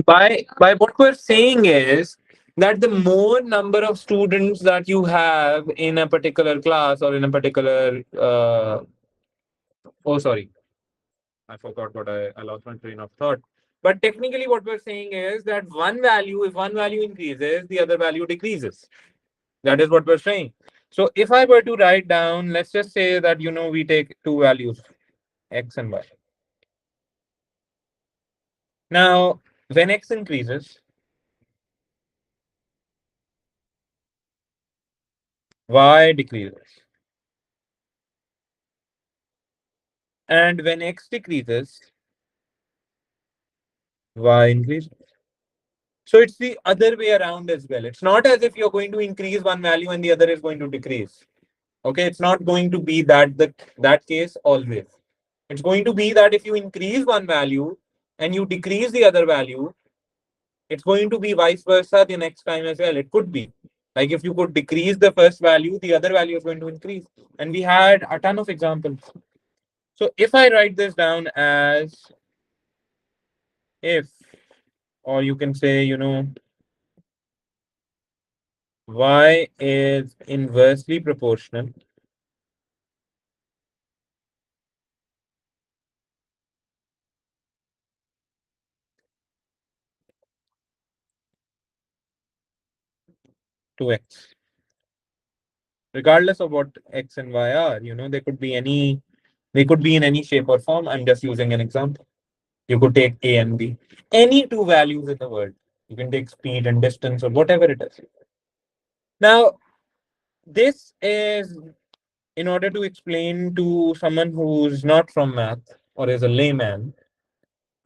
By what we're saying is that the more number of students that you have in a particular class or in a particular oh sorry, I forgot what I lost my train of thought. But technically what we're saying is that one value, if one value increases, the other value decreases. That is what we're saying. So if I were to write down, let's just say that we take two values, x and y. Now when x increases, y decreases. And when x decreases, y increases. So it's the other way around as well. It's not as if you're going to increase one value and the other is going to decrease. Okay, it's not going to be that case always. It's going to be that if you increase one value and you decrease the other value, it's going to be vice versa the next time as well. It could be. Like if you could decrease the first value, the other value is going to increase. And we had a ton of examples. So if I write this down as if, or you can say, y is inversely proportional to x, regardless of what x and y are. They could be in any shape or form. I'm just using an example. You could take a and b, any two values in the world. You can take speed and distance or whatever it is. Now, this is in order to explain to someone who's not from math or is a layman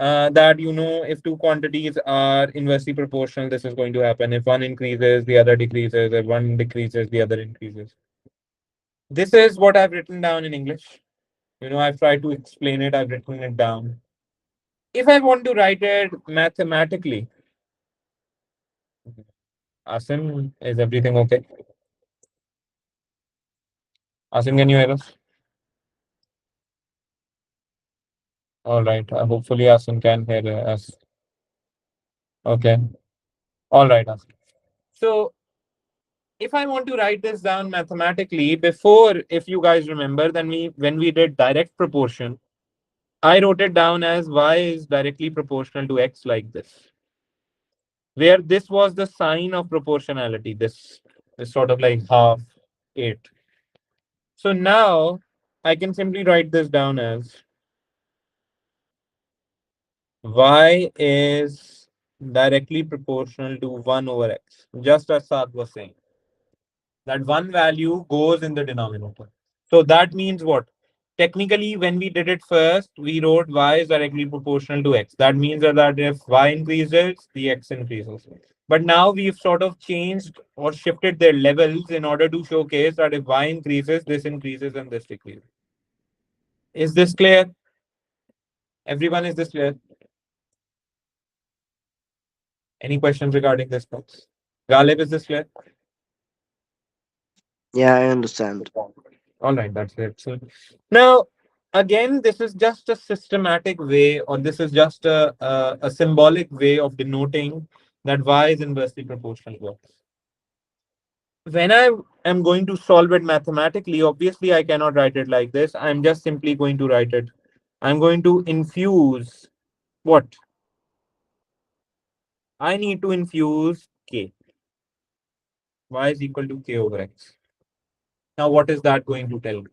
that if two quantities are inversely proportional, this is going to happen. If one increases, the other decreases. If one decreases, the other increases. This is what I've written down in English. I've tried to explain it. I've written it down. If I want to write it mathematically, Asim, is everything okay? Asim, can you hear us? All right. Hopefully, Asim can hear us. Okay. All right, Asim. So, if I want to write this down mathematically, before, if you guys remember, then when we did direct proportion, I wrote it down as y is directly proportional to x like this, where this was the sign of proportionality. This is sort of like half 8. So now I can simply write this down as y is directly proportional to 1 over x, just as Saad was saying. That one value goes in the denominator. So that means what? Technically, when we did it first, we wrote y is directly proportional to x. That means that if y increases, the x increases. But now we've sort of changed or shifted their levels in order to showcase that if y increases, and this decreases. Is this clear? Everyone, is this clear? Any questions regarding this box? Galib, is this clear? Yeah, I understand. All right, that's it. So now, again, this is just a systematic way, or this is just a symbolic way of denoting that y is inversely proportional to x. When I am going to solve it mathematically, obviously I cannot write it like this. I'm just simply going to write it. I'm going to infuse what? I need to infuse k. Y is equal to k over x. Now, what is that going to tell me?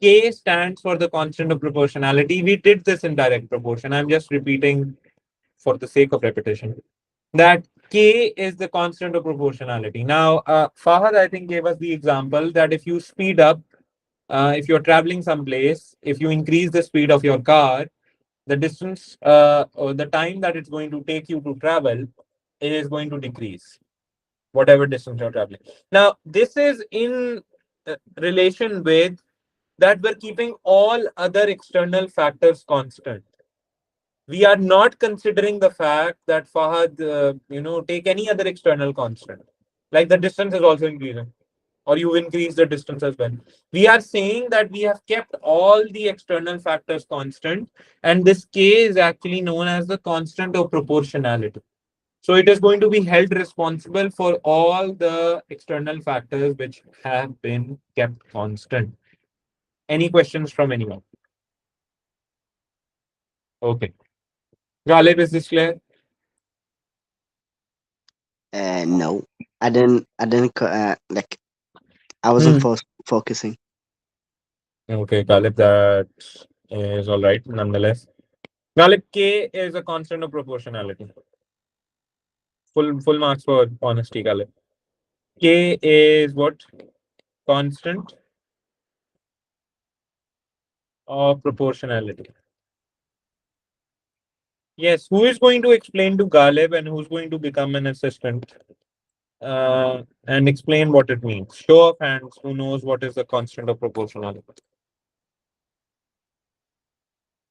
K stands for the constant of proportionality. We did this in direct proportion. I'm just repeating for the sake of repetition that K is the constant of proportionality. Now, Fahad, I think, gave us the example that if you speed up, if you're traveling someplace, if you increase the speed of your car, the distance or the time that it's going to take you to travel is going to decrease, whatever distance you're traveling. Now, this is in relation with that we're keeping all other external factors constant. We are not considering the fact that Fahad, take any other external constant. Like the distance is also increasing. or you increase the distance as well. We are saying that we have kept all the external factors constant, and this k is actually known as the constant of proportionality. So it is going to be held responsible for all the external factors which have been kept constant. Any questions from anyone? Okay. Galib, is this clear? No, like I wasn't Hmm. focusing. Okay, Galib, that is all right nonetheless. Galib, K is a constant of proportionality. Full marks for honesty, Galib. K is what? Constant of proportionality. Yes, who is going to explain to Galib and who's going to become an assistant and explain what it means? Show of hands who knows what is the constant of proportionality.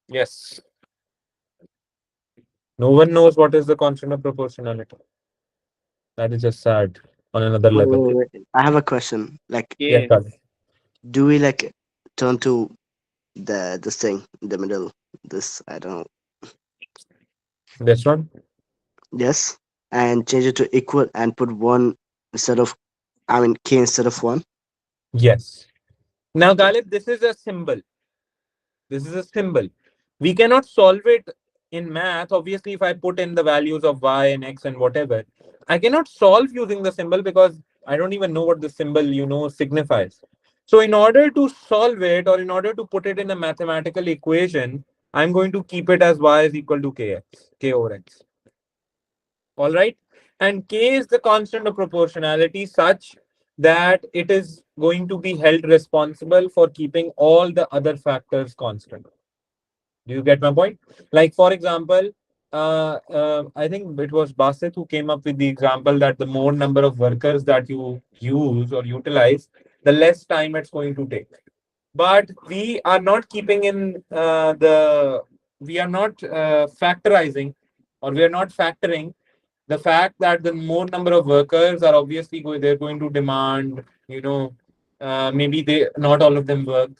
Yes. No one knows what is the constant of proportionality. That is just sad on another level. I have a question. Like, Yes, Yeah. Galib. do we like turn to this thing in the middle? This I don't know. This one? Yes, and change it to equal and put one instead of k instead of one. Yes. Now, Galib, this is a symbol. This is a symbol. We cannot solve it in math. Obviously, if I put in the values of y and x and whatever, I cannot solve using the symbol because I don't even know what the symbol, signifies. So in order to solve it or in order to put it in a mathematical equation, I'm going to keep it as y is equal to kx, k over x. All right. And k is the constant of proportionality such that it is going to be held responsible for keeping all the other factors constant. Do you get my point? Like, for example, I think it was Basit who came up with the example that the more number of workers that you use or utilize, the less time it's going to take. But we are not keeping in we are not factorizing or we are not factoring the fact that the more number of workers are obviously they're going to demand, maybe they not all of them work.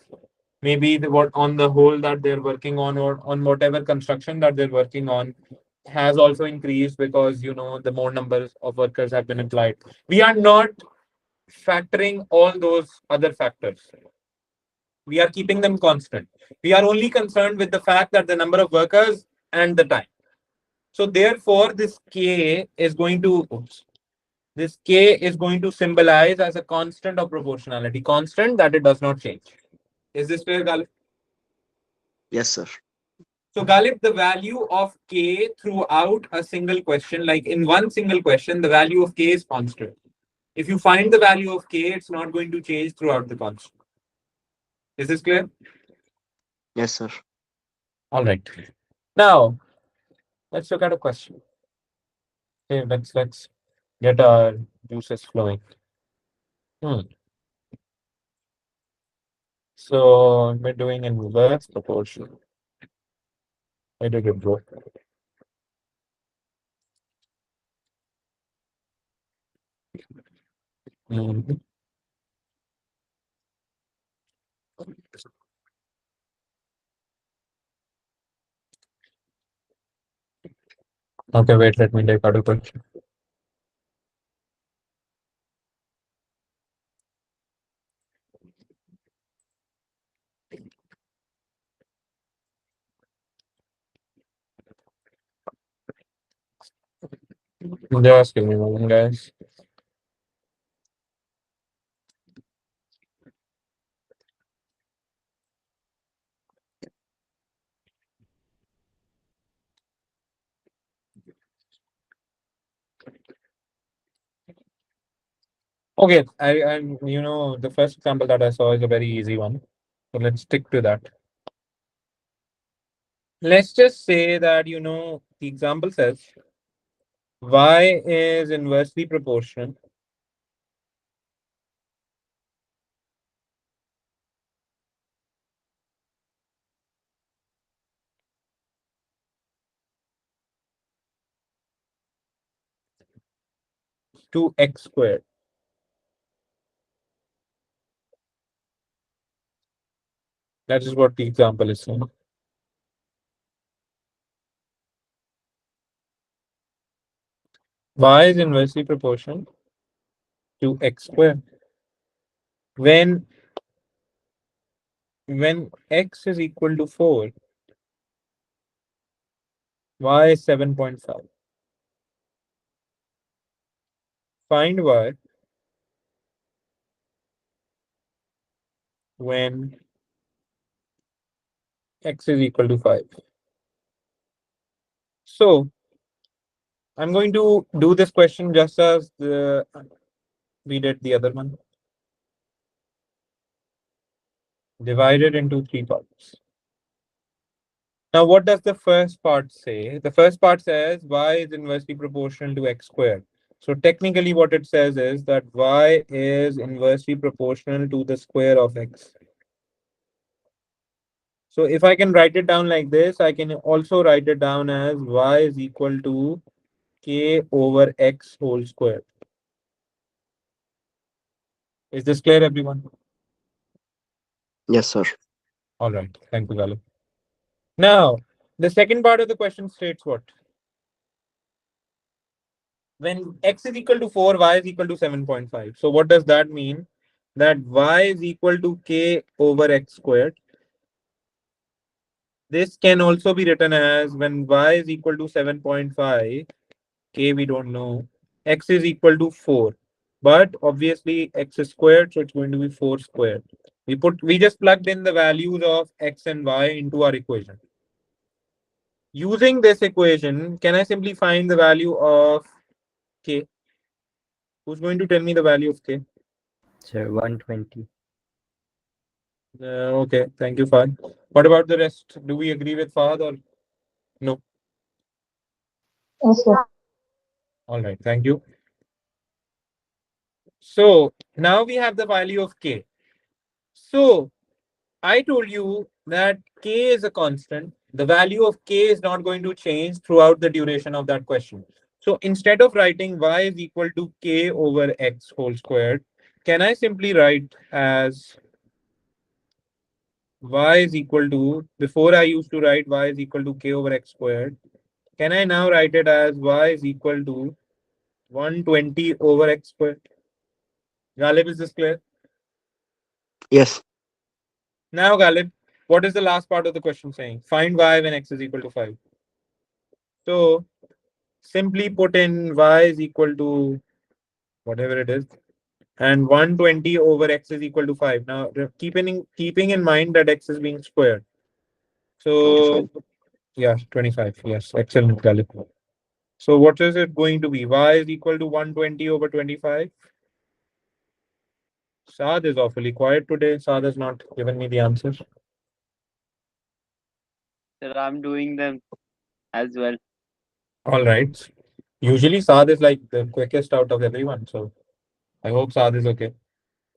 Maybe what on the whole that they're working on or on whatever construction that they're working on has also increased because the more numbers of workers have been employed. We are not factoring all those other factors. We are keeping them constant. We are only concerned with the fact that the number of workers and the time. So therefore, this k is going to this k is going to symbolize as a constant of proportionality, constant that it does not change. Is this clear, Galip? Yes, sir. So, Galip, the value of k throughout a single question, like in one single question, the value of k is constant. If you find the value of k, it's not going to change throughout the constant. Is this clear? Yes, sir. All right. Now, let's look at a question. Okay, let's get our juices flowing. Hmm. So we're doing inverse proportion. I did it, bro. Mhm. Okay, wait, let me take out a question. Just give me a moment, guys. Okay, the first example that I saw is a very easy one. So let's stick to that. Let's just say that, the example says y is inversely proportional to x squared. That is what the example is saying. Y is inversely proportional to x squared. When x is equal to 4, y is 7.5. Find y when x is equal to 5. So I'm going to do this question just as we did the other one. Divided into three parts. Now, what does the first part say? The first part says y is inversely proportional to x squared. So technically what it says is that y is inversely proportional to the square of x. So if I can write it down like this, I can also write it down as y is equal to k over x whole square. Is this clear, everyone? Yes, sir. All right. Thank you, Galu. Now, the second part of the question states what? When x is equal to 4, y is equal to 7.5. So what does that mean? That y is equal to k over x squared. This can also be written as when y is equal to 7.5, k we don't know, x is equal to 4. But obviously x is squared, so it's going to be 4 squared. We just plugged in the values of x and y into our equation. Using this equation, can I simply find the value of k? Who's going to tell me the value of k? Sir, 120. Okay, thank you, Fahad. What about the rest? Do we agree with Fahad or no? Yes, sir. All right, thank you. So now we have the value of k. So I told you that k is a constant. The value of k is not going to change throughout the duration of that question. So instead of writing y is equal to k over x whole squared, can I simply write as y is equal to, before I used to write y is equal to k over x squared, can I now write it as y is equal to 120 over x squared? Galib, is this clear? Yes. Now, Galib, what is the last part of the question saying? Find y when x is equal to 5. So simply put in y is equal to whatever it is, and 120 over x is equal to 5. Now, keeping in mind that x is being squared. 25. So, yeah, 25. Yes, excellent, Galib. So, what is it going to be? Y is equal to 120 over 25. Saad is awfully quiet today. Saad has not given me the answer. Sir, I'm doing them as well. All right. Usually, Saad is like the quickest out of everyone. So, I hope Saad is okay.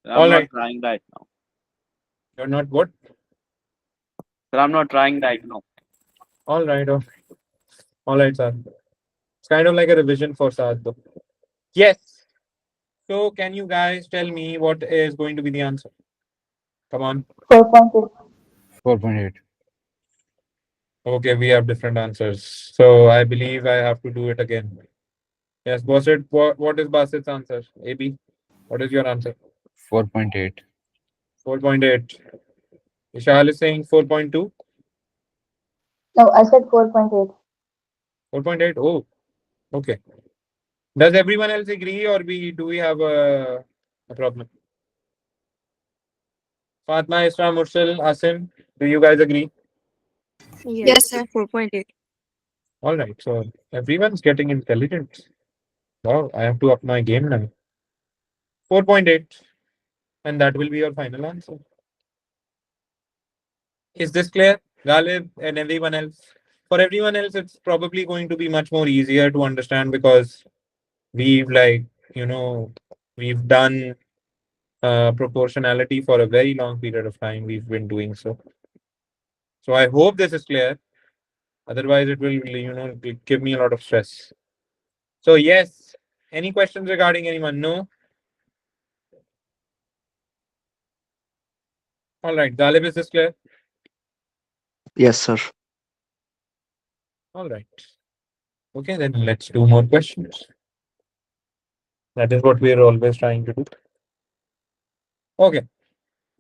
Sir, I'm All not right. trying right now. You're not what? Sir, I'm not trying right now. All right. All right, Saad. It's kind of like a revision for Saad, though. Yes. So, can you guys tell me what is going to be the answer? Come on. 4.8. 4.8. Okay, we have different answers. So, I believe I have to do it again. Yes, Basit, what is Basit's answer? AB, what is your answer? 4.8. 4.8. Vishal is saying 4.2. No, I said 4.8. 4.8. Oh, okay. Does everyone else agree or we have a problem? Fatma, Isra, Murshil, Asim, do you guys agree? Yes, sir. 4.8. All right. So everyone's getting intelligent. Wow, I have to up my game now. 4.8. And that will be your final answer. Is this clear? Galib and everyone else? For everyone else, it's probably going to be much more easier to understand because we've you know, we've done proportionality for a very long period of time. We've been doing so. So I hope this is clear. Otherwise, it will, give me a lot of stress. So yes, any questions regarding anyone? No? All right, Galib, is this clear? Yes, sir. All right. Okay, then let's do more questions. That is what we are always trying to do. Okay.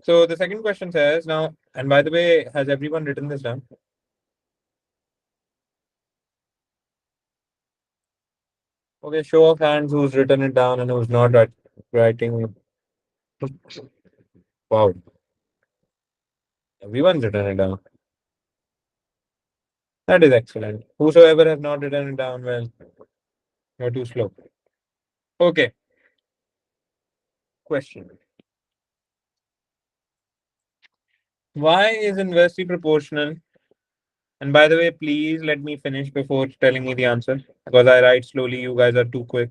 So the second question says now, and by the way, has everyone written this down? Okay, show of hands who's written it down and who's not writing. Wow. Everyone's written it down. That is excellent. Whosoever has not written it down, well, you're too slow. Okay. Question. Why is inversely proportional? And by the way, please let me finish before telling me the answer because I write slowly. You guys are too quick.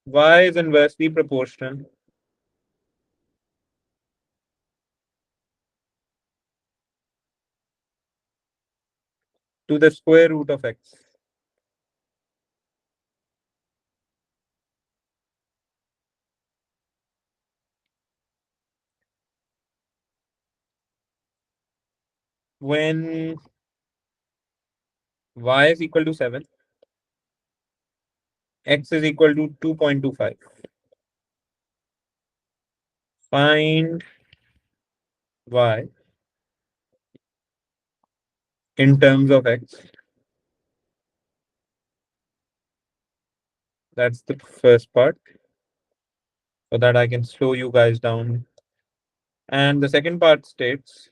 Why is inversely proportional to the square root of x? When y is equal to 7, x is equal to 2.25. Find y in terms of x. That's the first part so that I can slow you guys down. And the second part states,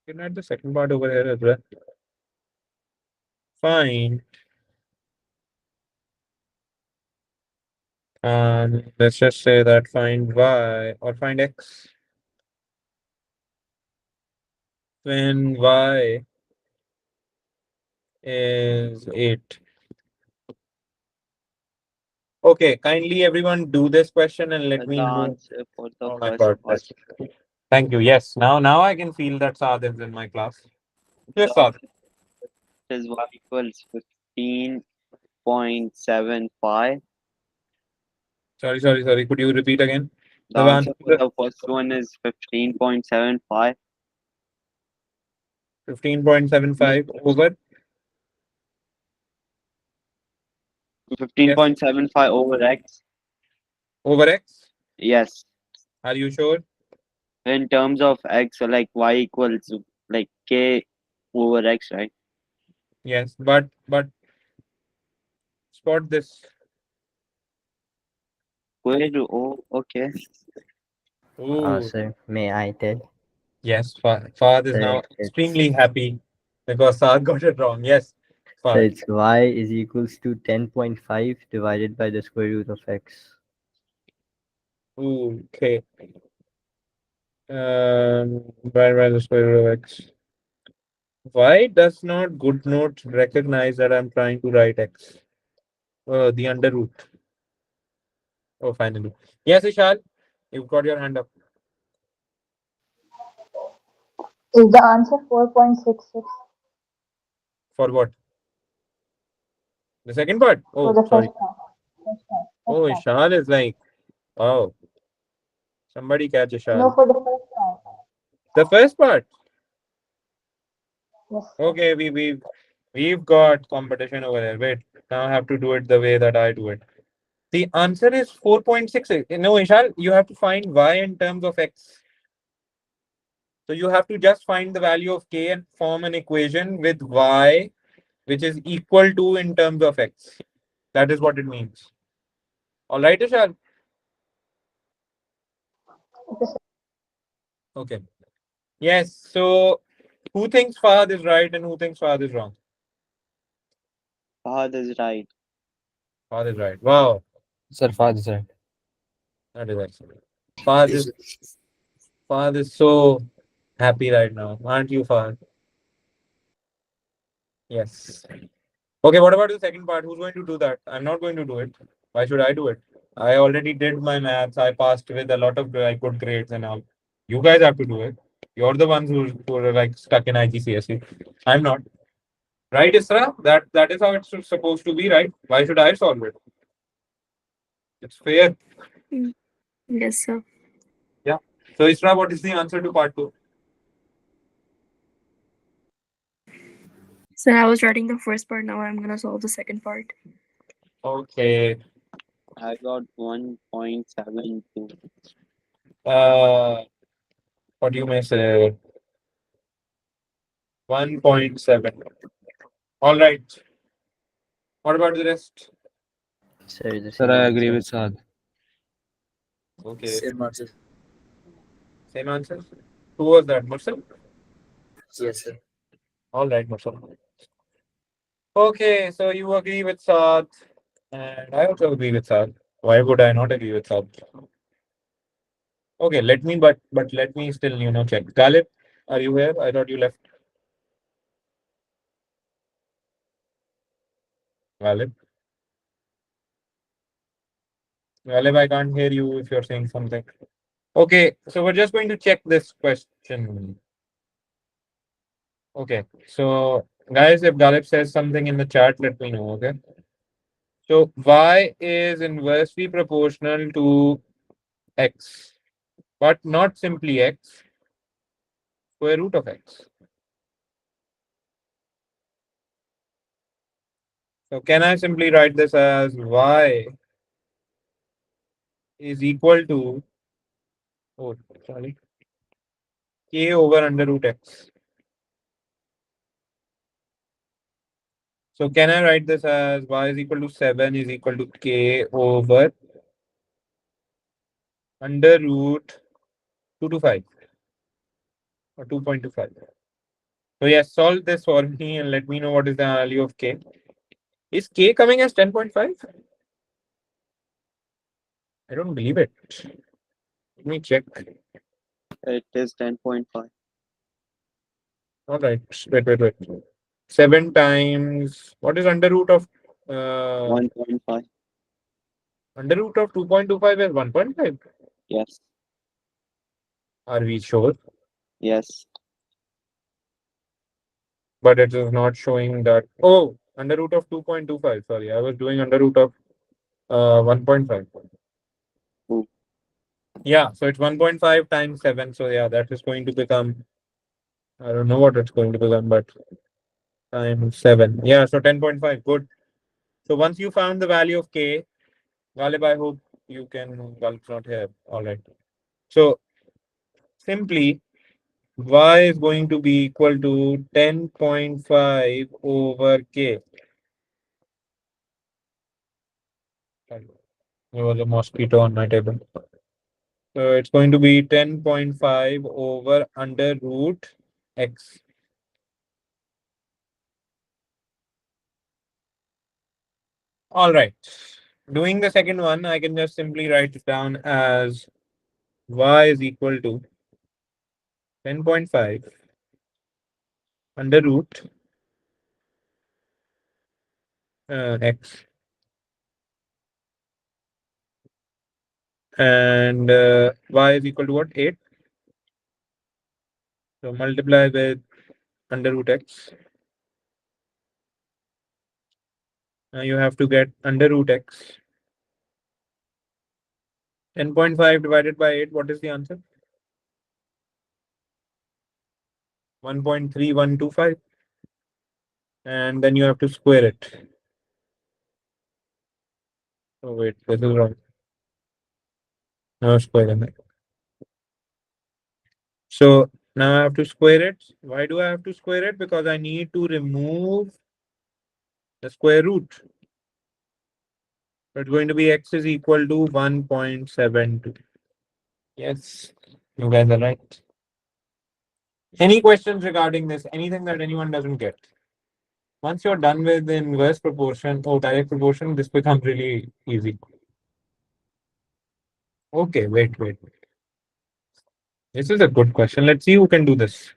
you can add the second part over here as well. Find, let's just say that find y or find x when y is 8. Okay, kindly everyone do this question and let The me know. answer for the Oh my first God. part. Thank you. Yes, now I can feel that Saad is in my class. Yes, The Saad. answer is y equals 15.75. Sorry. Could you repeat again? The The answer answer for the first one is 15.75. 15.75 over. 15.75 over x. Over x. Yes. Are you sure? In terms of x, so like y equals like k over x, right? Yes, but spot this. Where do oh okay. Ooh, Sir, may I tell? yes. Fahad is now Sir, extremely happy because Saad got it wrong. Yes, Fahad. it's y is equals to 10.5 divided by the square root of x. Ooh, okay. By the square root of x. Why does not GoodNotes recognize that I'm trying to write x? The under root. Oh, finally. Yes, Ishal, you've got your hand up. Is the answer 4.66 For what? The second part? for Oh, the sorry. first part? First part. Oh, First part. Ishal is like, wow. Somebody catch No, Ishal. for the first part. The first part. Yes, sir. Okay, we've got competition over there. Wait, now I have to do it the way that I do it. The answer is 4.66. No, Ishal, you have to find y in terms of x. So you have to just find the value of k and form an equation with y, which is equal to in terms of x. That is what it means. All right, Ishal. Okay, sir. Okay. Yes. So who thinks Fahad is right and who thinks Fahad is wrong? Fahad is right. Fahad is right. Wow. Sir, Fahad is right. That is excellent. Fahad is Fahad is so happy right now. Aren't you, Fahad? Yes. Okay, what about the second part? Who's going to do that? I'm not going to do it. Why should I do it? I already did my maths. I passed with a lot of good grades and all. You guys have to do it. You're the ones who are like stuck in IGCSE. I'm not. Right, Isra? That is how it's supposed to be, right? Why should I solve it? It's fair. Mm, Yes, sir. Yeah. So Isra, what is the answer to part two? So I was writing the first part. Now I'm gonna solve the second part. Okay. I got 1.72. What do you may say? 1.7. All right. What about the rest? Sir, the Sir, same I agree answer. with Saad. Okay. Same answer. Same answer. Who was that? Mursal? Yes, sir. All right, Mursal. Okay, so you agree with Saad, and I also agree with Saad. Why would I not agree with Saad? Okay, but let me still check. Galip, are you here? I thought you left. Galip, Galip, I can't hear you if you're saying something. Okay, so we're just going to check this question. Okay, so guys, if Galip says something in the chat, let me know. Okay, so y is inversely proportional to x, but not simply x, square root of x. So can I simply write this as y is equal to, oh, sorry, k over under root x. So can I write this as y is equal to 7 is equal to k over under root 225 or 2.25. So yes, solve this for me and let me know what is the value of k. Is k coming as 10.5? I don't believe it. Let me check. It is 10.5. All right, wait. 7 times, what is under root of 1.5. under root of 2.25 is 1.5? Yes. Are we sure? Yes. But it is not showing that. Oh, under root of 2.25. Sorry, I was doing under root of 1.5. Ooh. Yeah, so it's 1.5 times 7. So yeah, that is going to become, I don't know what it's going to become, but times 7. Yeah, so 10.5. Good. So once you found the value of k, Galib, I hope you can, Galib's not here. All right. So simply, y is going to be equal to 10.5 over k. Sorry, there was a mosquito on my table. So it's going to be 10.5 over under root x. All right. Doing the second one, I can just simply write it down as y is equal to 10.5 under root x. And y is equal to what? 8. So multiply with under root x. Now you have to get under root x. 10.5 divided by 8, what is the answer? 1.3125. And then you have to square it. Oh, wait, this is wrong. No square in it. So now I have to square it. Why do I have to square it? Because I need to remove the square root. So it's going to be x is equal to 1.72. Yes, you guys are right. Any questions regarding this? Anything that anyone doesn't get? Once you're done with the inverse proportion or direct proportion, this becomes really easy. Okay, wait. This is a good question. Let's see who can do this.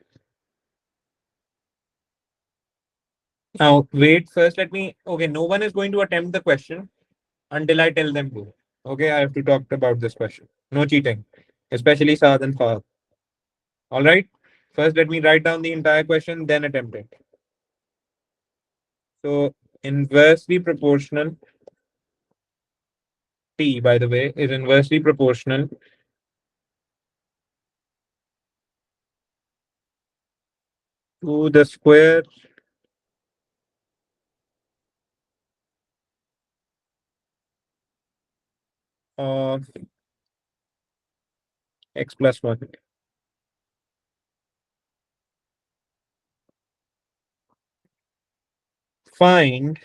Now, wait, first let me. Okay, no one is going to attempt the question until I tell them to. Okay, I have to talk about this question. No cheating, especially Saad and Fahad. All right. First, let me write down the entire question, then attempt it. So, inversely proportional t, by the way, is inversely proportional to the square of x plus 1. Find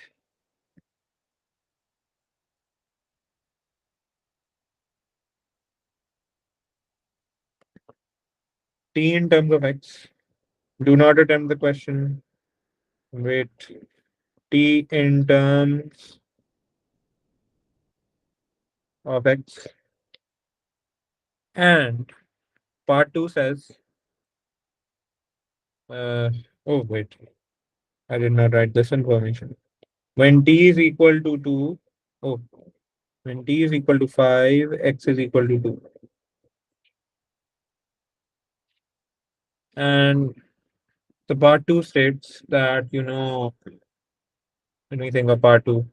t in terms of x. Do not attempt the question. Wait. T in terms of x. And part 2 says, oh, wait. I did not write this information. When t is equal to 2, oh, when t is equal to 5, x is equal to 2. And the part 2 states that, when we think of part 2,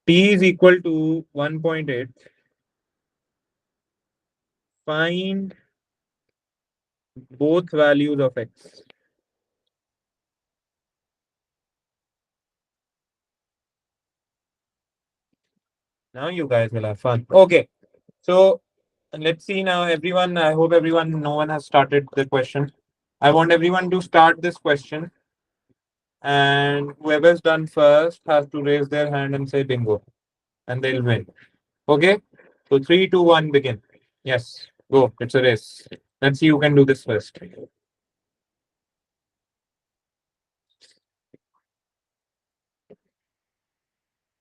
t is equal to 1.8. Find both values of x. Now you guys will have fun. Okay. So let's see now, everyone. I hope no one has started the question. I want everyone to start this question. And whoever's done first has to raise their hand and say bingo. And they'll win. Okay? So 3, 2, 1, begin. Yes. Go. It's a race. Let's see who can do this first.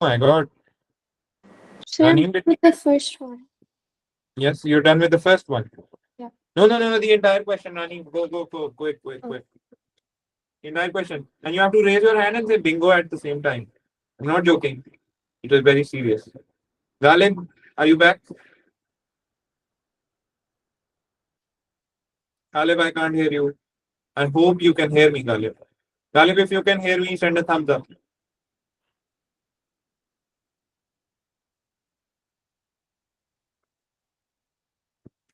Oh my god. So I'm Naneem, with the first one. yes, you're done with the first one. Yeah. No, the entire question, Naneem. Go, quick. Entire question. And you have to raise your hand and say bingo at the same time. I'm not joking. It was very serious. Galib, are you back? Galib, I can't hear you. I hope you can hear me, Galib. Galib, if you can hear me, send a thumbs up.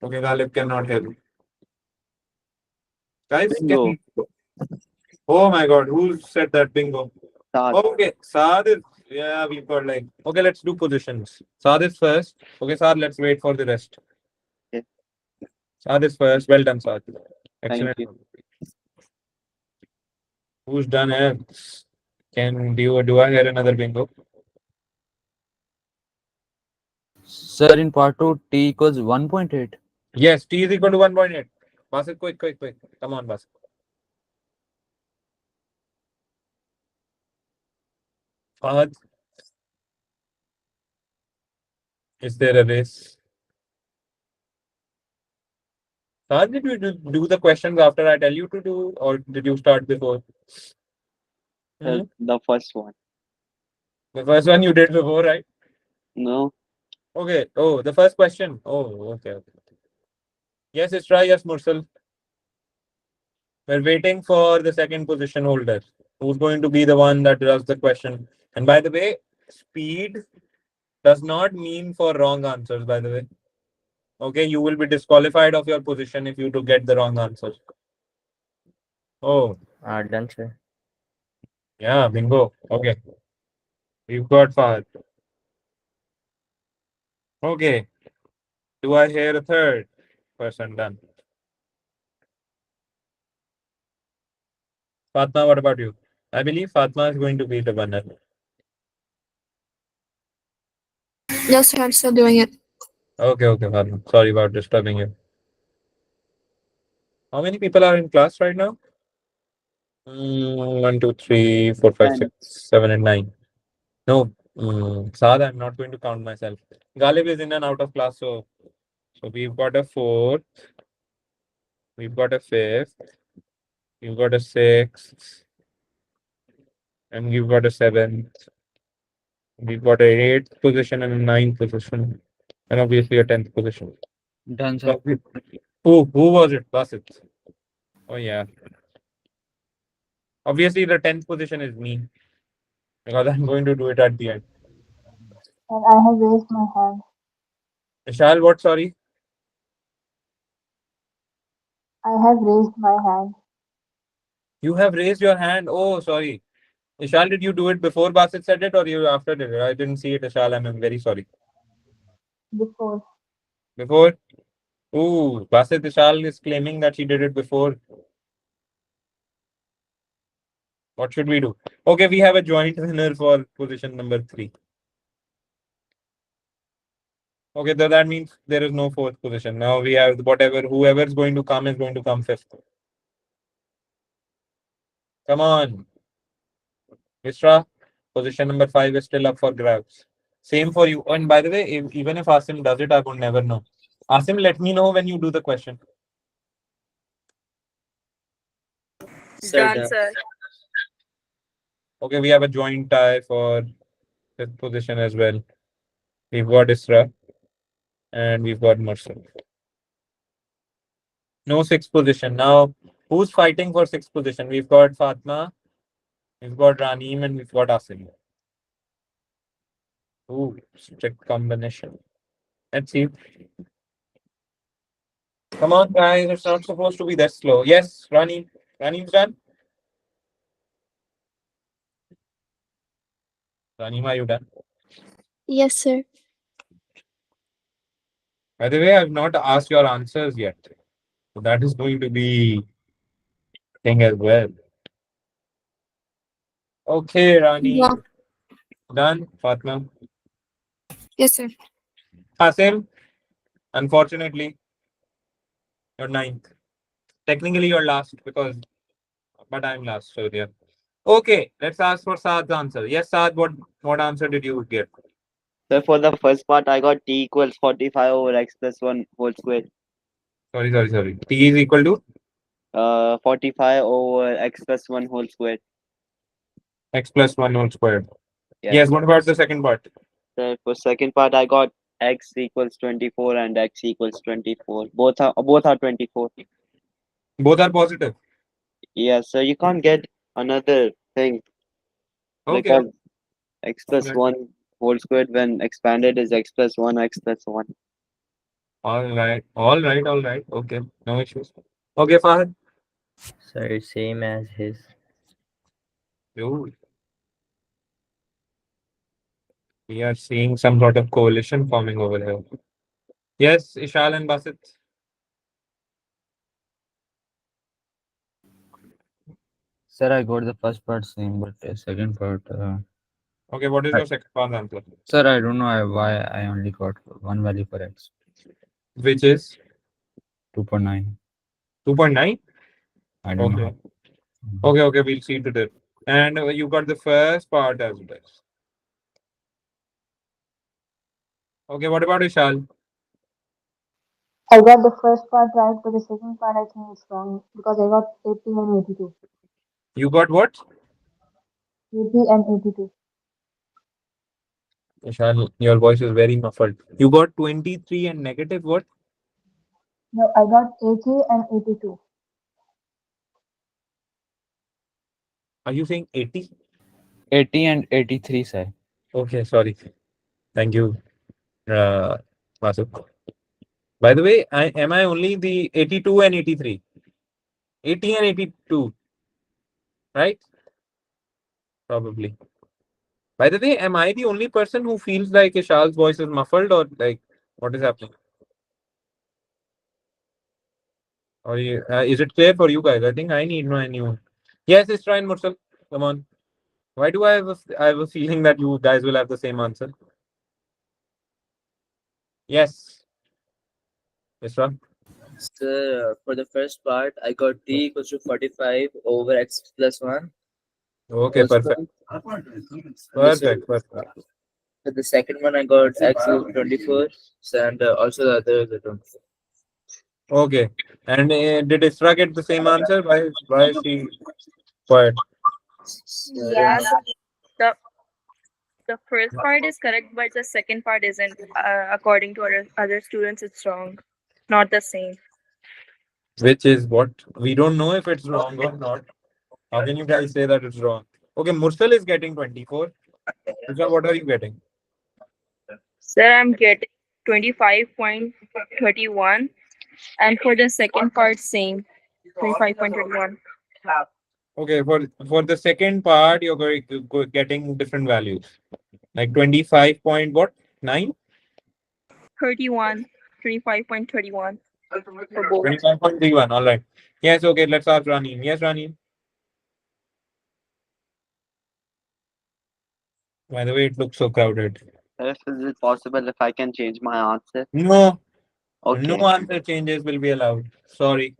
Okay, Galib cannot hear me. Guys, Bingo. oh my god, who said that bingo? Saad. Okay, Saad is, yeah, we've got like, okay, let's do positions. Saad is first. Okay, Saad, let's wait for the rest. Okay. Saad is first. Well done, Saad. Thank Excellent. you. Who's done it? Do I hear another bingo? Sir, in part 2, t equals 1.8. Yes, t is equal to 1.8. Basit, quick. Come on, Basit. Fahad, is there a race? Fahad, did you do the questions after I tell you to do, or did you start before? The first one. The first one you did before, right? No. Okay. Oh, the first question. Oh, okay. Yes, Isra. Yes, Mursal. We're waiting for the second position holder, who's going to be the one that does the question. And by the way, speed does not mean for wrong answers, by the way. Okay, you will be disqualified of your position if you to get the wrong answer. Oh, Done, sir. yeah, bingo. Okay. We've got Fahad. Okay. Do I hear a third person done? Fatma, what about you? I believe Fatma is going to be the winner. Yes, sir, I'm still doing it. Okay, Fatma. Sorry about disturbing you. How many people are in class right now? 1, 2, 3, 4, 5, 10. 6, 7, and 9. No, Saad, I'm not going to count myself. Galib is in and out of class, so we've got a 4th, we've got a 5th, we've got a 6th, and we've got a 7th. We've got a 8th position and a 9th position, and obviously a 10th position. Done, sir. Who was it? Basit. Oh yeah. Obviously, the 10th position is me because I'm going to do it at the end. And I have raised my hand. Vishal, what? Sorry. I have raised my hand. You have raised your hand. Oh, sorry. Ishal, did you do it before Basit said it or you after did it? I didn't see it, Ishal. I'm very sorry. Before. Before? Ooh, Basit Ishal is claiming that she did it before. What should we do? Okay, we have a joint winner for position number 3. Okay, so that means there is no fourth position. Now we have whoever is going to come fifth. Come on. Mishra, position number 5 is still up for grabs. Same for you. And by the way, even if Asim does it, I would never know. Asim, let me know when you do the question. Sir, Done, sir. Okay, we have a joint tie for fifth position as well. We've got Isra and we've got Mursal. No sixth position. Now, who's fighting for sixth position? We've got Fatma, we've got Raneem, and we've got Asim. Ooh, strict combination. Let's see. Come on, guys. It's not supposed to be that slow. Yes, Raneem. Raneem's done. Raneem, are you done? Yes, sir. By the way, I've not asked your answers yet. So that is going to be thing as well. Okay, Yeah. Raneem. Done. Fatma. Yes, sir. Asim, unfortunately, you're ninth. Technically, you're last but I'm last. So, yeah. Okay, let's ask for Saad's answer. Yes, Saad, what answer did you get? So for the first part, I got t equals 45 over x plus 1 whole square. Sorry. T is equal to 45 over x plus 1 whole square. x plus 1 whole squared. Yeah. Yes, what about the second part? So for second part, I got x equals 24 and x equals 24. Both are 24. Both are positive. Yeah. So you can't get another thing Okay. because x plus Alright. 1 whole squared when expanded is x plus 1 x plus 1. All right. Okay, no issues. Okay, Fahad. Sir, same as his. You, we are seeing some sort of coalition forming over here. Yes, Ishal and Basit. Sir, I got the first part same, but the second part. Okay, what is your second part answer? Sir, I don't know why I only got one value for x. Which is 2.9. 2.9? I don't know Okay. how. Okay, we'll see to that. And you got the first part as well. Okay, what about Ishal? I got the first part right, but the second part I think it's wrong because I got 80 and 82. You got what? 80 and 82. Ishal, your voice is very muffled. You got 23 and negative what? No, I got 80 and 82. Are you saying 80? 80 and 83, sir. Okay, sorry. Thank you, Vasu. By the way, am I only the 82 and 83? 80 and 82, right? Probably. By the way, am I the only person who feels like Ishal's voice is muffled or like what is happening? Or is it clear for you guys? I think I need my new. Yes, it's trying, Mursal. Come on. Why do I have a feeling that you guys will have the same answer? Yes, Isra. Sir, for the first part, I got t equals to 45 over x plus 1 Okay, whole perfect. square. Perfect. For the second one, I got x equals 24, and also the other is a 24. Okay. And did Isra get the same answer? Why is she quiet? Yeah, the first part is correct, but the second part isn't. According to other students, it's wrong. Not the same. Which is what? We don't know if it's wrong or not. How can you guys say that it's wrong? Okay, Mursal is getting 24. Isra, what are you getting? Sir, I'm getting 25.31, and for the second part, same 25.31. Okay, for the second part, you're getting different values. Like 25 point what? 9? 31, 25.31 for both. 25.31. All right. Yes, okay. Let's ask Rani. Yes, Rani. By the way, it looks so crowded. If is it possible if I can change my answer? No, Okay. no answer changes will be allowed. Sorry.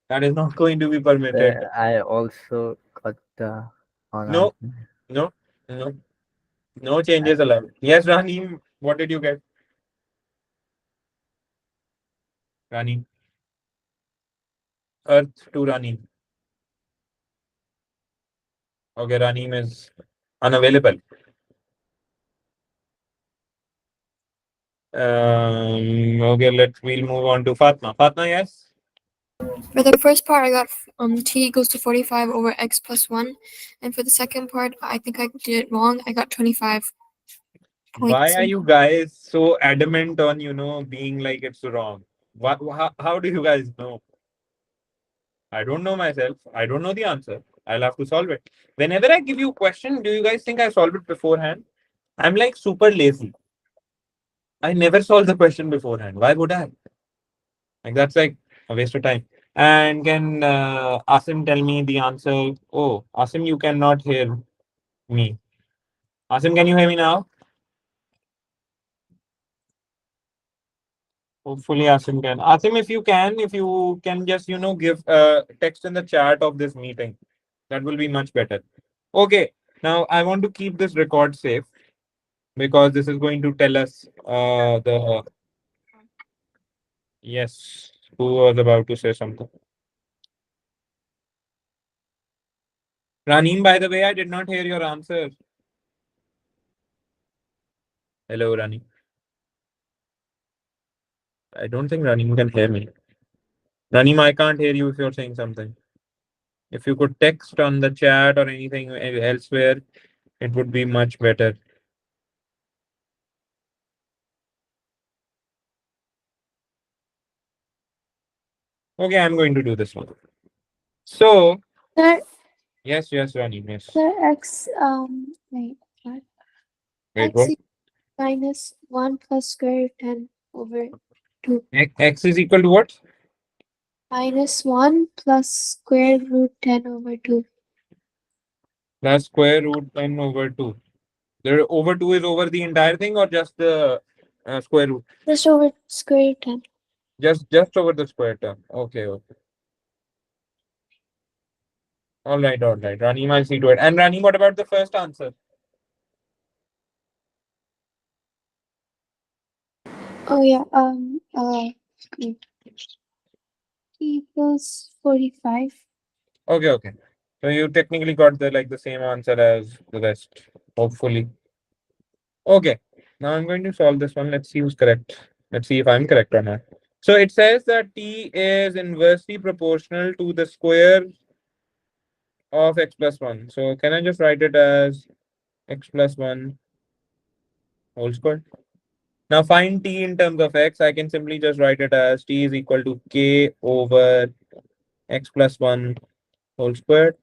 That is not going to be permitted. Sir, I also got the wrong No, answer. no, no, no changes allowed. Yes, Rani, what did you get? Rani. Earth to Rani. Okay, Rani is unavailable. Okay, we'll move on to Fatma. Fatma, yes? For the first part, I got t equals to 45 over x plus 1. And for the second part, I think I did it wrong. I got 25 Why points. are you guys so adamant on, being like it's wrong? How do you guys know? I don't know myself. I don't know the answer. I'll have to solve it. Whenever I give you a question, do you guys think I solve it beforehand? I'm like super lazy. I never solve the question beforehand. Why would I? Like that's like a waste of time. And can Asim tell me the answer? Oh, Asim, you cannot hear me. Asim, can you hear me now? Hopefully Asim can. Asim, if you can just, give text in the chat of this meeting. That will be much better. Okay. Now I want to keep this record safe because this is going to tell us the yes, who was about to say something. Raneem, by the way, I did not hear your answer. Hello, Rani. I don't think Raneem can hear me. Raneem, I can't hear you if you're saying something. If you could text on the chat or anything elsewhere, it would be much better. Okay, I'm going to do this one. So, Sir, yes, Raneem, yes. sir, x, wait, what? Wait, X what? is minus 1 plus square root 10 over 2. X is equal to what? Minus 1 plus square root 10 over 2. Plus square root 10 over 2. The over 2 is over the entire thing or just the square root? Just over square root 10. Just over the square term. Okay. All right. Raneem, I'll see to it. And Raneem, what about the first answer? Oh yeah, equals 45. Okay. So you technically got the same answer as the rest, hopefully. Okay. Now I'm going to solve this one. Let's see who's correct. Let's see if I'm correct or not. So it says that t is inversely proportional to the square of x plus 1. So can I just write it as x plus 1 whole square? Now find t in terms of x. I can simply just write it as t is equal to k over x plus 1 whole squared.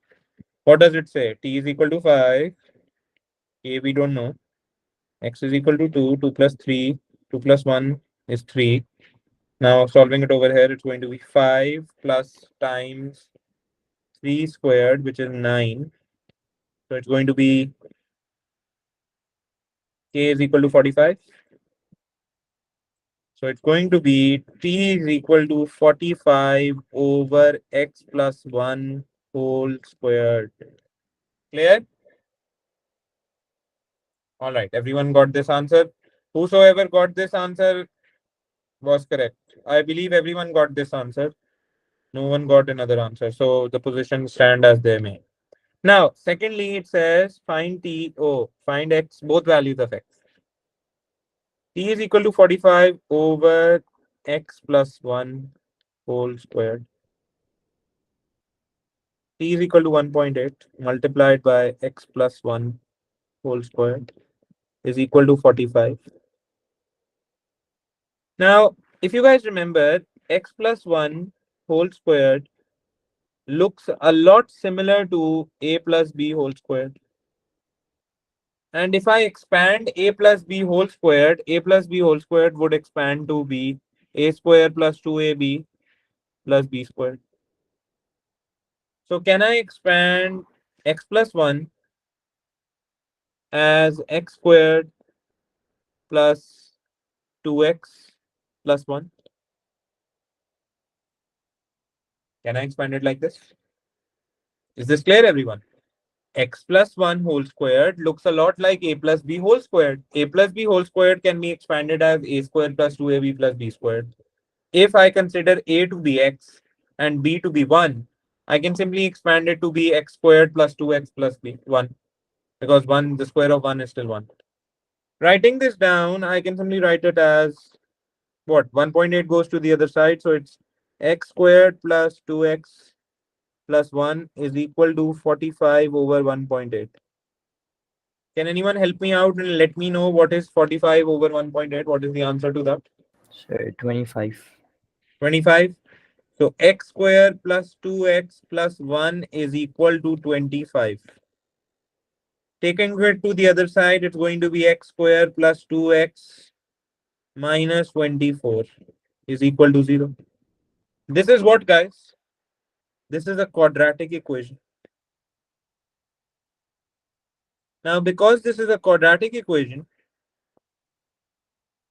What does it say? T is equal to 5. K we don't know. X is equal to 2. 2 plus 3. 2 plus 1 is 3. Now solving it over here, it's going to be 5 plus times 3 squared, which is 9. So it's going to be k is equal to 45. So it's going to be t is equal to 45 over x plus 1 whole squared. Clear? All right. Everyone got this answer? Whosoever got this answer was correct. I believe everyone got this answer. No one got another answer. So the positions stand as they may. Now, secondly, it says find x, both values of x. T is equal to 45 over x plus 1 whole squared. T is equal to 1.8 multiplied by x plus 1 whole squared is equal to 45. Now, if you guys remember, x plus 1 whole squared looks a lot similar to a plus b whole squared. And if I expand a plus b whole squared, a plus b whole squared would expand to be a squared plus 2ab plus b squared. So can I expand x plus 1 as x squared plus 2x plus 1? Can I expand it like this? Is this clear, everyone? X plus 1 whole squared looks a lot like a plus b whole squared. A plus b whole squared can be expanded as a squared plus 2ab plus b squared. If I consider a to be x and b to be 1, I can simply expand it to be x squared plus 2x plus b 1, because 1, the square of 1 is still 1. Writing this down, I can simply write it as what? 1.8 goes to the other side, so it's x squared plus 2x plus 1 is equal to 45 over 1.8. Can anyone help me out and let me know what is 45 over 1.8? What is the answer to that? Sir, 25. 25. So x squared plus 2x plus 1 is equal to 25. Taking it to the other side, it's going to be x squared plus 2x minus 24 is equal to 0. This is what, guys? This is a quadratic equation. Now, because this is a quadratic equation,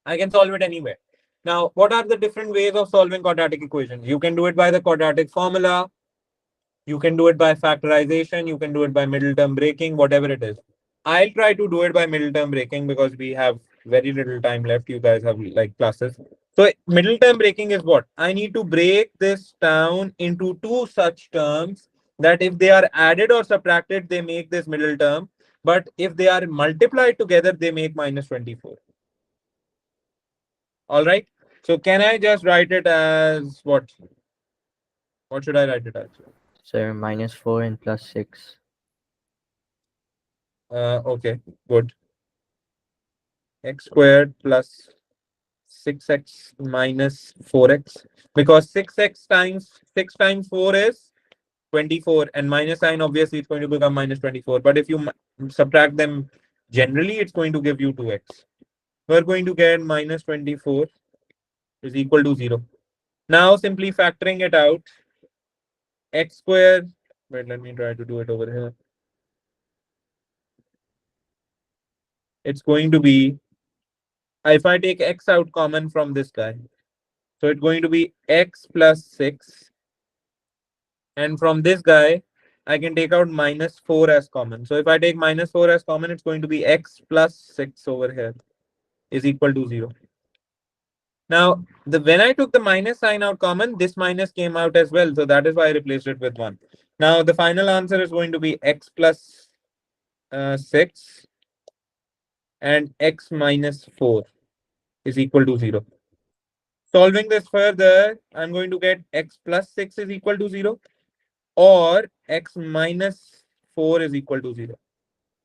I can solve it anywhere. Now, what are the different ways of solving quadratic equations? You can do it by the quadratic formula. You can do it by factorization. You can do it by middle term breaking, whatever it is. I'll try to do it by middle term breaking because we have very little time left. You guys have like classes. So middle term breaking is what? I need to break this down into two such terms that if they are added or subtracted, they make this middle term. But if they are multiplied together, they make minus 24. All right. So can I just write it as what? What should I write it as? Sir, -4 and +6. Okay, good. X squared plus 6x minus 4x, because 6x times 6 times 4 is 24, and minus sign obviously it's going to become minus 24. But if you subtract them generally, it's going to give you 2x. We're going to get minus 24 is equal to 0. Now simply factoring it out, x squared, wait, let me try to do it over here. It's going to be, if I take x out common from this guy, so it's going to be x plus 6. And from this guy, I can take out minus 4 as common. So if I take minus 4 as common, it's going to be x plus 6 over here is equal to 0. Now, when I took the minus sign out common, this minus came out as well. So that is why I replaced it with 1. Now, the final answer is going to be x plus 6 and x minus 4 is equal to 0. Solving this further, I'm going to get x plus 6 is equal to 0 or x minus 4 is equal to 0.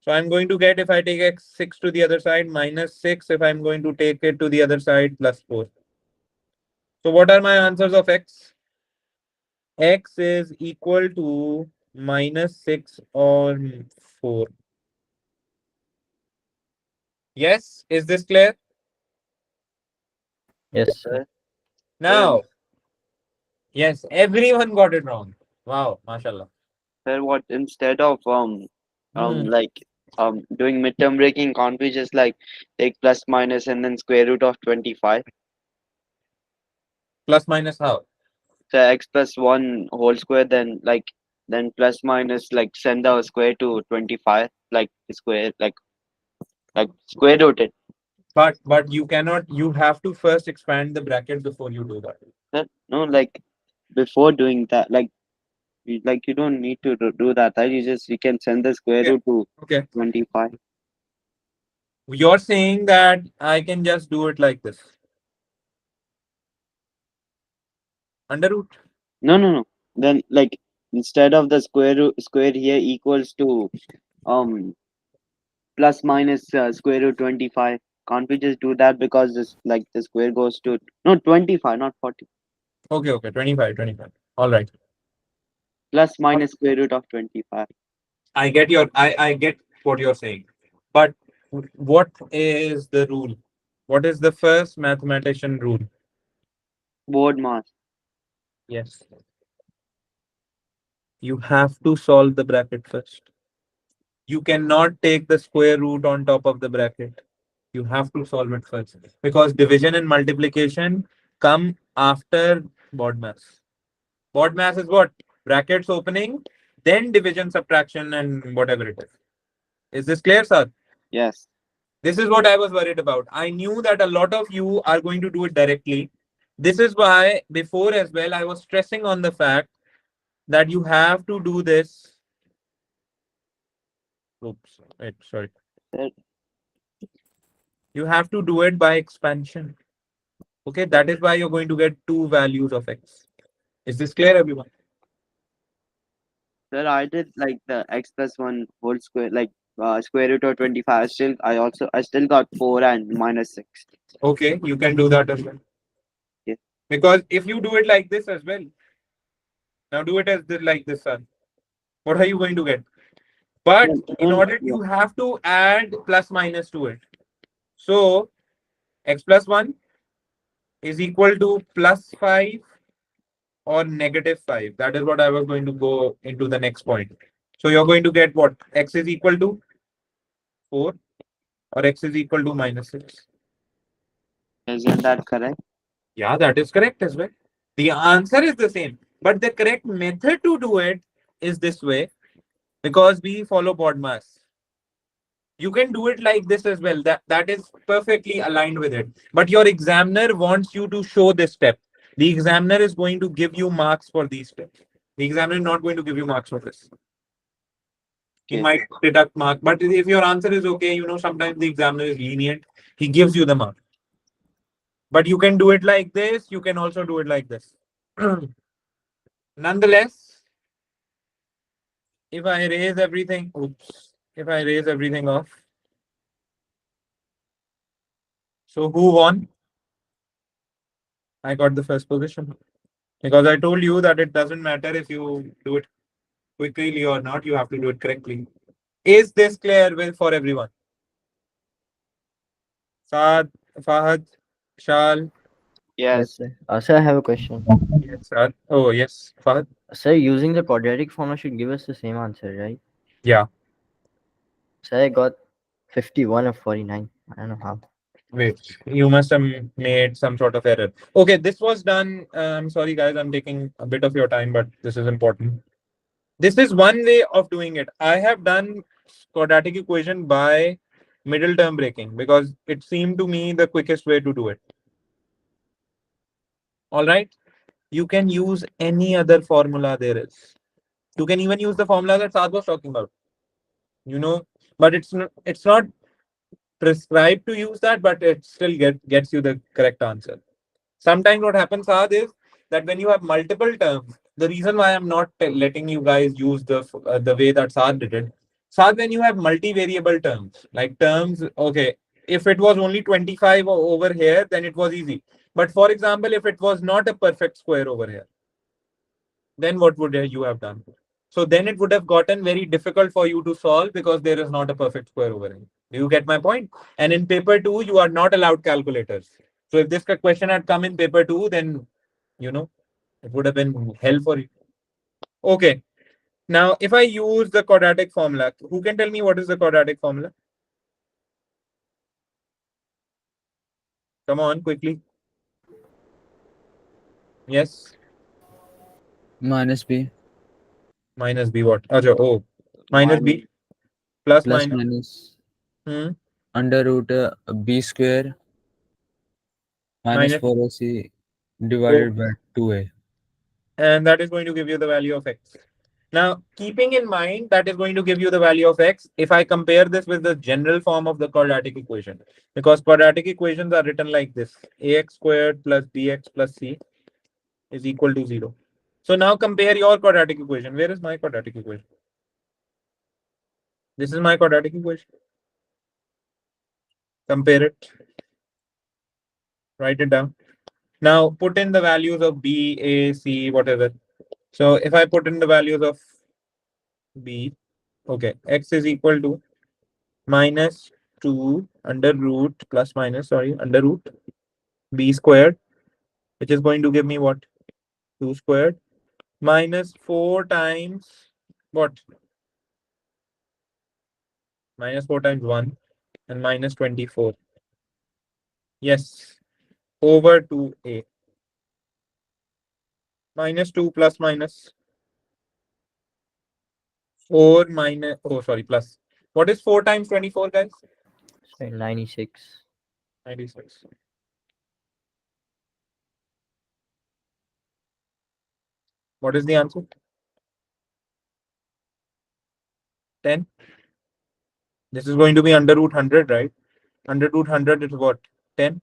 So I'm going to get, if I take x6 to the other side, minus 6. If I'm going to take it to the other side, plus 4. So what are my answers of x? X is equal to minus 6 or 4. Yes, is this clear? Yes, sir. Now, yes, everyone got it wrong. Wow, mashallah. Sir, what instead of Hmm. like doing midterm breaking, can't we just like take plus minus and then square root of 25? Plus minus how? So x plus 1 whole square, then plus minus like send the square to 25, like square like square root it. But you cannot, you have to first expand the bracket before you do that. Sir, no, like before doing that, like you don't need to do that. Right? You can send the square Okay. root to Okay. 25. You're saying that I can just do it like this. Under root. No. Then like instead of the square here equals to plus minus square root 25. Can't we just do that because this like the square goes to no 25, not 40. Okay, 25. All right. Plus minus square root of 25. I get what you're saying. But What is the rule? What is the first mathematician rule? Board mass. Yes. You have to solve the bracket first. You cannot take the square root on top of the bracket. You have to solve it first because division and multiplication come after board mass. Board mass is what? Brackets opening, then division, subtraction, and whatever it is. Is this clear, sir? Yes. This is what I was worried about. I knew that a lot of you are going to do it directly. This is why before as well, I was stressing on the fact that you have to do this. Oops, wait, sorry. Sir, You have to do it by expansion. Okay, that is why you're going to get two values of x. Is this clear, everyone? sir, I did like the x plus 1 whole square, like square root of 25. I still got 4 and minus 6. Okay, you can do that as well. Yeah. Because if you do it like this as well, now do it as this, like this, son. What are you going to get? But in order, Yeah. you have to add plus minus to it. So x plus 1 is equal to plus 5 or negative 5. That is what I was going to go into the next point. So you're going to get what? X is equal to 4 or x is equal to minus 6. Isn't that correct? Yeah, that is correct as well. The answer is the same, but the correct method to do it is this way because we follow board mass. You can do it like this as well. That is perfectly aligned with it. But your examiner wants you to show this step. The examiner is going to give you marks for these steps. The examiner is not going to give you marks for this. He Okay. might deduct mark, but if your answer is okay, sometimes the examiner is lenient. He gives you the mark. But you can do it like this. You can also do it like this. Nonetheless, if I erase everything, if I erase everything off. So who won? I got the first position. Because I told you that it doesn't matter if you do it quickly or not, you have to do it correctly. Is this clear with for everyone? Saad, Fahad, Shal, Yes, Yes. sir. Sir, I have a question. yes, Saad. Oh, yes, Fahad. Sir, using the quadratic formula should give us the same answer, right? Yeah. Sir, I got 51 of 49. I don't know how. Wait, you must have made some sort of error. Okay, this was done. I'm sorry, guys, I'm taking a bit of your time, but this is important. This is one way of doing it. I have done quadratic equation by middle term breaking because it seemed to me the quickest way to do it. All right. You can use any other formula there is. You can even use the formula that Saad was talking about. But it's not prescribed to use that, but it still gets you the correct answer. Sometimes what happens, Saad, is that when you have multiple terms, the reason why I'm not letting you guys use the way that Saad did it, Saad, when you have multivariable terms, like terms, okay, if it was only 25 over here, then it was easy. But for example, if it was not a perfect square over here, then what would you have done? So then it would have gotten very difficult for you to solve because there is not a perfect square over here. Do you get my point? And in paper 2, you are not allowed calculators. So if this question had come in paper 2, then, it would have been hell for you. Okay. Now, if I use the quadratic formula, who can tell me what is the quadratic formula? Come on, quickly. Yes. minus b Minus b what? Acha, oh. Minus b plus plus minus. minus Hmm. under root b square minus Minus 4ac oh. divided by 2a. And that is going to give you the value of x. Now, keeping in mind that is going to give you the value of x, if I compare this with the general form of the quadratic equation, because quadratic equations are written like this, ax squared plus bx plus c is equal to 0. So now compare your quadratic equation. Where is my quadratic equation? This is my quadratic equation. Compare it. Write it down. Now put in the values of b, a, c, whatever. So if I put in the values of b, okay, x is equal to minus 2 under root plus minus, sorry, under root b squared, which is going to give me what? 2 squared minus 4 times what? Minus 4 times 1 and minus 24. Yes, over 2a. Minus 2 plus minus 4 minus, oh, sorry, plus. What is 4 times 24, guys? Sorry, 96. 96. What is the answer? 10. This is going to be under root 100, right? Under root 100 is what? 10.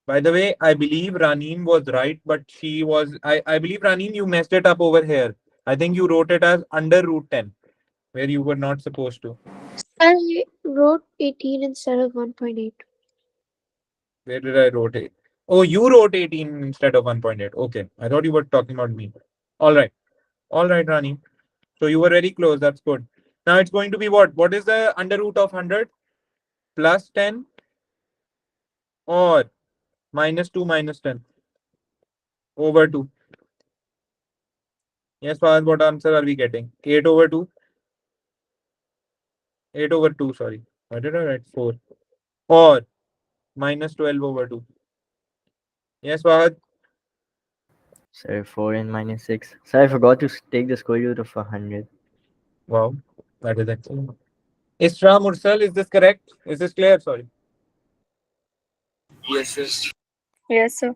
By the way, I believe Raneem was right, but she was, I believe Raneem, you messed it up over here. I think you wrote it as under root 10, where you were not supposed to. I wrote 18 instead of 1.8. Where did I wrote it? Oh, you wrote 18 instead of 1.8. Okay. I thought you were talking about me. All right. All right, Rani. So you were very close. That's good. Now it's going to be what? What is the under root of 100? Plus 10 or minus 2 minus 10 over 2. Yes, Fahad, what answer are we getting? 8 over 2? 8 over 2, sorry. Why did I write 4? Or minus 12 over 2. Yes, Fahad. Sorry, 4 and minus 6. Sorry, I forgot to take the square root of 100. Wow. That is excellent. Isra Mursal, is this correct? Is this clear? Sorry. Yes, sir. Yes, sir.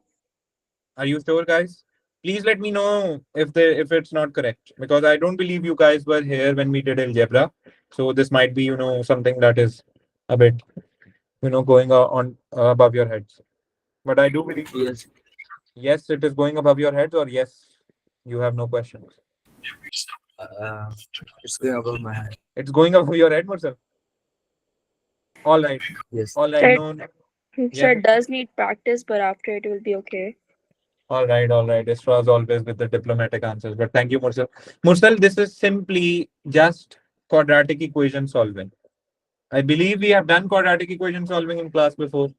Are you sure, guys? Please let me know if it's not correct, because I don't believe you guys were here when we did algebra. So this might be, something that is a bit, going on above your heads. But I do believe Yes. yes, it is going above your heads, or yes, you have no questions. It's going above my head. It's going above your head, Mursal. All right. Yes. All right. Right. No. So Yeah. it does need practice, but after it will be okay. All right, all right. Isra as always with the diplomatic answers. But thank you, Mursal. Mursal, this is simply just quadratic equation solving. I believe we have done quadratic equation solving in class before.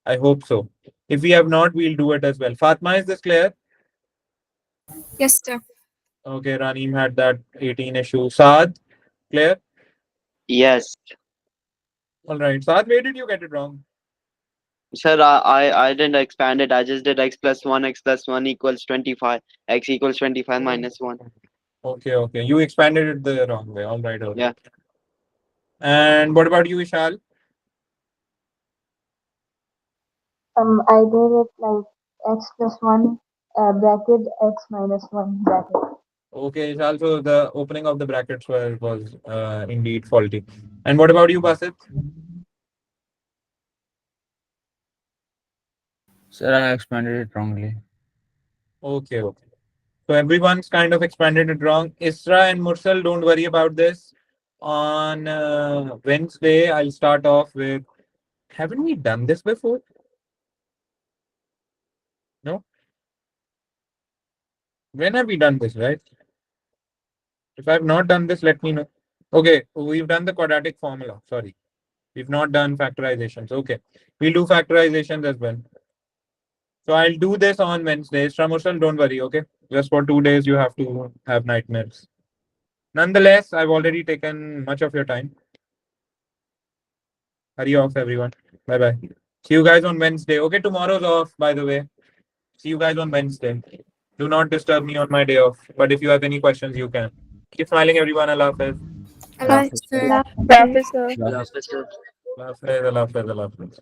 I hope so. If we have not, we'll do it as well. Fatma, is this clear? Yes, sir. Okay, Raneem had that 18 issue. Saad, clear? Yes. All right. Saad, where did you get it wrong? Sir, I didn't expand it. I just did x plus 1 equals 25. X equals 25 minus 1. Okay, okay. You expanded it the wrong way. All right, all right. Yeah. And what about you, Vishal? I did it like x plus 1 bracket x minus 1 bracket. Okay, Vishal. So the opening of the brackets was indeed faulty. And what about you, Basit? Sir, I expanded it wrongly. Okay, okay. So everyone's kind of expanded it wrong. Isra and Mursal, don't worry about this. On Wednesday, I'll start off with. Haven't we done this before? No. When have we done this, right? If I've not done this, let me know. Okay, we've done the quadratic formula. Sorry. We've not done factorizations. Okay. We'll do factorizations as well. So I'll do this on Wednesday. Isra, Mursal, don't worry, okay? Just for 2 days, you have to have nightmares. Nonetheless, I've already taken much of your time. Hurry off, everyone. Bye bye. See you guys on Wednesday. Okay, tomorrow's off, by the way. See you guys on Wednesday. Do not disturb me on my day off. But if you have any questions, you can. Keep smiling, everyone. Allah Hafiz. Bye, sir. Professor. Allah Hafiz. Allah Hafiz. Allah Hafiz.